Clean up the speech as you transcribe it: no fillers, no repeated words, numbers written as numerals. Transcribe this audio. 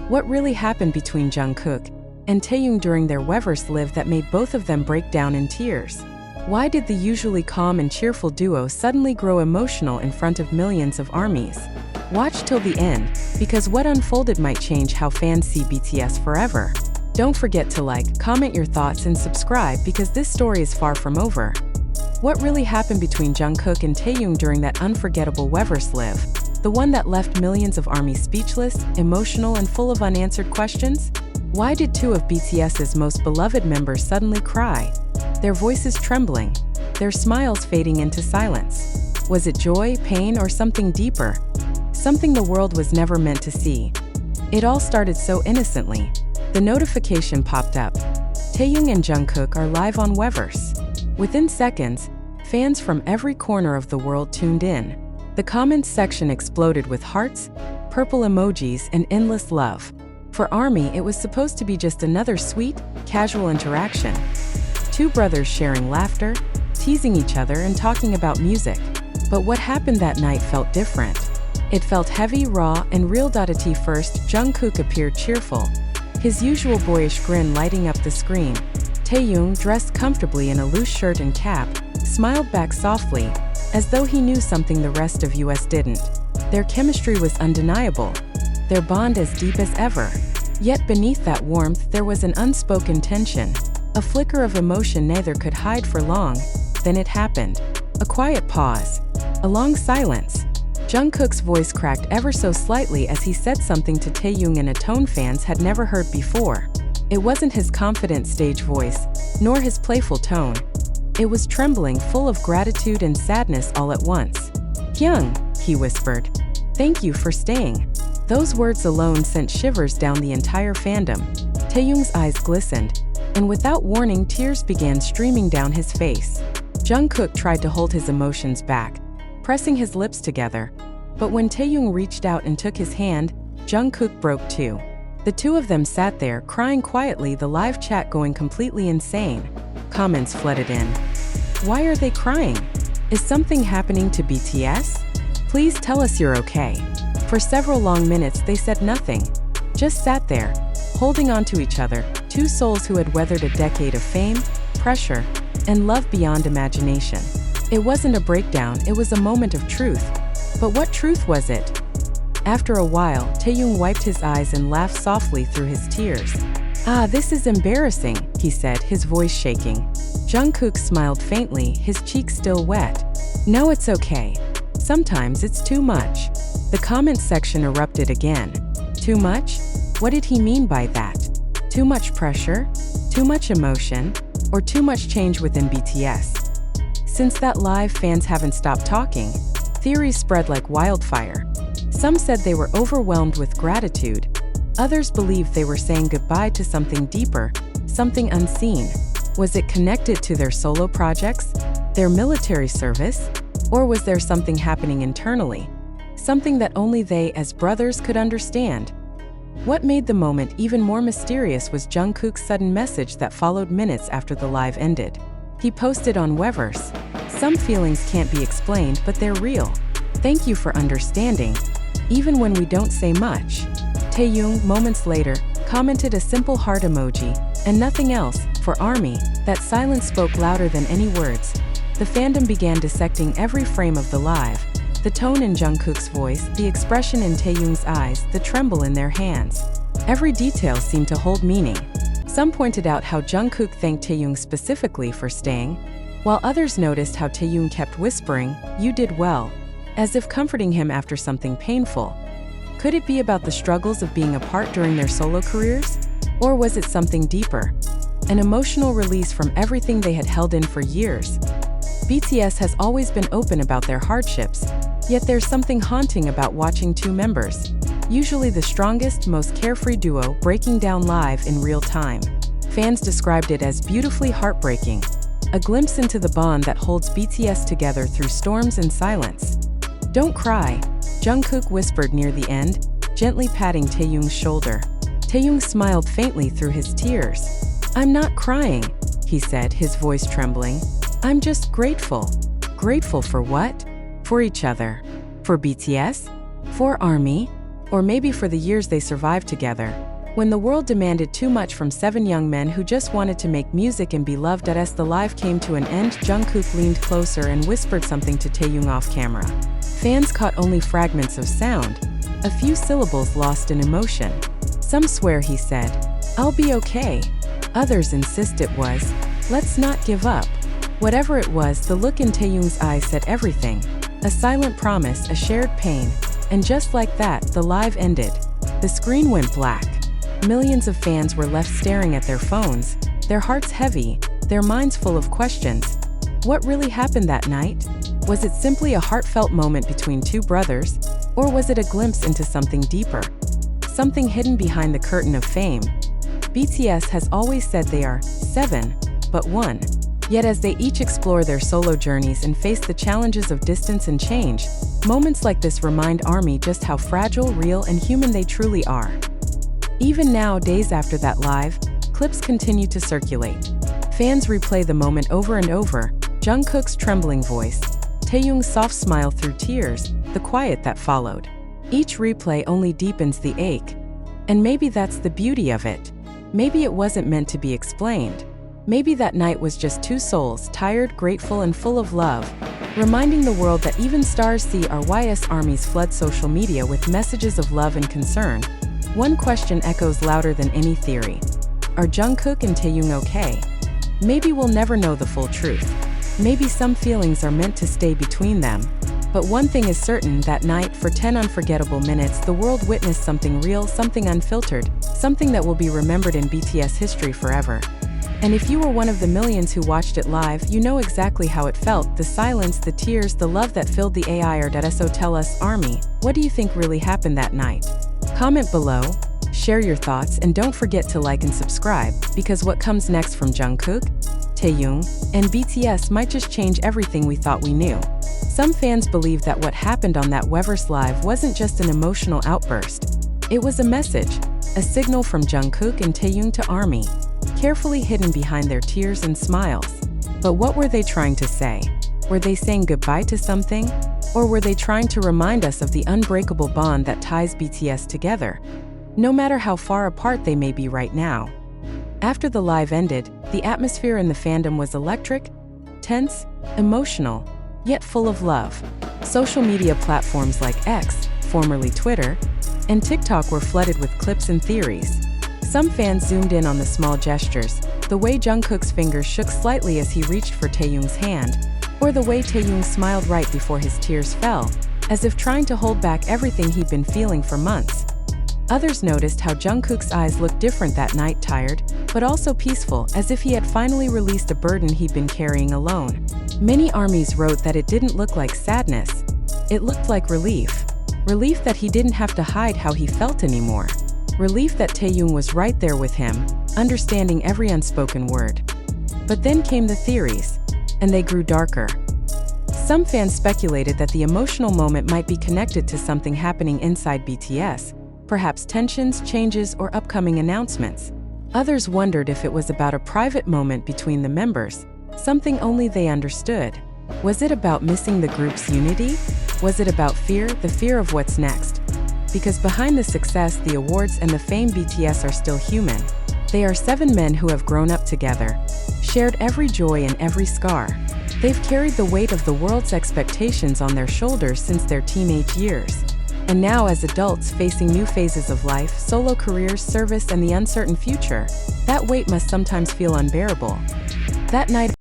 What really happened between Jungkook and Taehyung during their Weverse live that made both of them break down in tears? Why did the usually calm and cheerful duo suddenly grow emotional in front of millions of armies? Watch till the end, because what unfolded might change how fans see BTS forever. Don't forget to like, comment your thoughts and subscribe because this story is far from over. What really happened between Jungkook and Taehyung during that unforgettable Weverse live? The one that left millions of armies speechless, emotional and full of unanswered questions? Why did two of BTS's most beloved members suddenly cry? Their voices trembling, their smiles fading into silence. Was it joy, pain, or something deeper? Something the world was never meant to see. It all started so innocently. The notification popped up. Taehyung and Jungkook are live on Weverse. Within seconds, fans from every corner of the world tuned in. The comments section exploded with hearts, purple emojis, and endless love. For ARMY, it was supposed to be just another sweet, casual interaction. Two brothers sharing laughter, teasing each other, and talking about music. But what happened that night felt different. It felt heavy, raw, and real. At first, Jungkook appeared cheerful, his usual boyish grin lighting up the screen. Taehyung, dressed comfortably in a loose shirt and cap, smiled back softly, as though he knew something the rest of us didn't. Their chemistry was undeniable, their bond as deep as ever. Yet beneath that warmth there was an unspoken tension, a flicker of emotion neither could hide for long. Then it happened. A quiet pause. A long silence. Jungkook's voice cracked ever so slightly as he said something to Taehyung in a tone fans had never heard before. It wasn't his confident stage voice, nor his playful tone. It was trembling, full of gratitude and sadness all at once. "Hyung," he whispered. "Thank you for staying." Those words alone sent shivers down the entire fandom. Taehyung's eyes glistened, and without warning tears began streaming down his face. Jungkook tried to hold his emotions back, pressing his lips together. But when Taehyung reached out and took his hand, Jungkook broke too. The two of them sat there, crying quietly, the live chat going completely insane. Comments flooded in. Why are they crying? Is something happening to BTS? Please tell us you're okay. For several long minutes they said nothing, just sat there, holding on to each other, two souls who had weathered a decade of fame, pressure, and love beyond imagination. It wasn't a breakdown, it was a moment of truth. But what truth was it? After a while, Taehyung wiped his eyes and laughed softly through his tears. "Ah, this is embarrassing," he said, his voice shaking. Jungkook smiled faintly, his cheeks still wet. "No, it's okay. Sometimes it's too much." The comments section erupted again. Too much? What did he mean by that? Too much pressure? Too much emotion? Or too much change within BTS? Since that live, fans haven't stopped talking. Theories spread like wildfire. Some said they were overwhelmed with gratitude. Others believed they were saying goodbye to something deeper, something unseen. Was it connected to their solo projects, their military service? Or was there something happening internally? Something that only they, as brothers, could understand? What made the moment even more mysterious was Jungkook's sudden message that followed minutes after the live ended. He posted on Weverse, "Some feelings can't be explained, but they're real. Thank you for understanding, even when we don't say much." Taehyung, moments later, commented a simple heart emoji, and nothing else. For ARMY, that silence spoke louder than any words. The fandom began dissecting every frame of the live. The tone in Jungkook's voice, the expression in Taehyung's eyes, the tremble in their hands. Every detail seemed to hold meaning. Some pointed out how Jungkook thanked Taehyung specifically for staying, while others noticed how Taehyung kept whispering, "You did well," as if comforting him after something painful. Could it be about the struggles of being apart during their solo careers? Or was it something deeper? An emotional release from everything they had held in for years. BTS has always been open about their hardships, yet there's something haunting about watching two members, usually the strongest, most carefree duo, breaking down live in real time. Fans described it as beautifully heartbreaking, a glimpse into the bond that holds BTS together through storms and silence. "Don't cry," Jungkook whispered near the end, gently patting Taehyung's shoulder. Taehyung smiled faintly through his tears. "I'm not crying," he said, his voice trembling. "I'm just grateful." Grateful for what? For each other. For BTS? For ARMY? Or maybe for the years they survived together. When the world demanded too much from 7 young men who just wanted to make music and be loved as the live came to an end, Jungkook leaned closer and whispered something to Taehyung off camera. Fans caught only fragments of sound, a few syllables lost in emotion. Some swear he said, "I'll be okay." Others insist it was, "Let's not give up." Whatever it was, the look in Taehyung's eyes said everything. A silent promise, a shared pain. And just like that, the live ended. The screen went black. Millions of fans were left staring at their phones, their hearts heavy, their minds full of questions. What really happened that night? Was it simply a heartfelt moment between two brothers? Or was it a glimpse into something deeper? Something hidden behind the curtain of fame? BTS has always said they are 7, but 1. Yet as they each explore their solo journeys and face the challenges of distance and change, moments like this remind ARMY just how fragile, real, and human they truly are. Even now, days after that live, clips continue to circulate. Fans replay the moment over and over, Jungkook's trembling voice, Taehyung's soft smile through tears, the quiet that followed. Each replay only deepens the ache. And maybe that's the beauty of it. Maybe it wasn't meant to be explained. Maybe that night was just two souls, tired, grateful, and full of love, reminding the world that even stars see our YS ARMYs flood social media with messages of love and concern. One question echoes louder than any theory. Are Jungkook and Taehyung okay? Maybe we'll never know the full truth. Maybe some feelings are meant to stay between them. But one thing is certain, that night, for 10 unforgettable minutes, the world witnessed something real, something unfiltered, something that will be remembered in BTS history forever. And if you were one of the millions who watched it live, you know exactly how it felt, the silence, the tears, the love that filled the air. So tell us, ARMY, what do you think really happened that night? Comment below, share your thoughts, and don't forget to like and subscribe, because what comes next from Jungkook, Taehyung, and BTS might just change everything we thought we knew. Some fans believe that what happened on that Weverse live wasn't just an emotional outburst. It was a message, a signal from Jungkook and Taehyung to ARMY, carefully hidden behind their tears and smiles. But what were they trying to say? Were they saying goodbye to something? Or were they trying to remind us of the unbreakable bond that ties BTS together, no matter how far apart they may be right now? After the live ended, the atmosphere in the fandom was electric, tense, emotional, yet full of love. Social media platforms like X, formerly Twitter, and TikTok were flooded with clips and theories. Some fans zoomed in on the small gestures, the way Jungkook's fingers shook slightly as he reached for Taehyung's hand, or the way Taehyung smiled right before his tears fell, as if trying to hold back everything he'd been feeling for months. Others noticed how Jungkook's eyes looked different that night, tired, but also peaceful, as if he had finally released a burden he'd been carrying alone. Many ARMYs wrote that it didn't look like sadness. It looked like relief. Relief that he didn't have to hide how he felt anymore. Relief that Taehyung was right there with him, understanding every unspoken word. But then came the theories, and they grew darker. Some fans speculated that the emotional moment might be connected to something happening inside BTS, perhaps tensions, changes, or upcoming announcements. Others wondered if it was about a private moment between the members, something only they understood. Was it about missing the group's unity? Was it about fear, the fear of what's next? Because behind the success, the awards, and the fame, BTS are still human. They are 7 men who have grown up together, shared every joy and every scar. They've carried the weight of the world's expectations on their shoulders since their teenage years. And now, as adults facing new phases of life, solo careers, service, and the uncertain future, that weight must sometimes feel unbearable. That night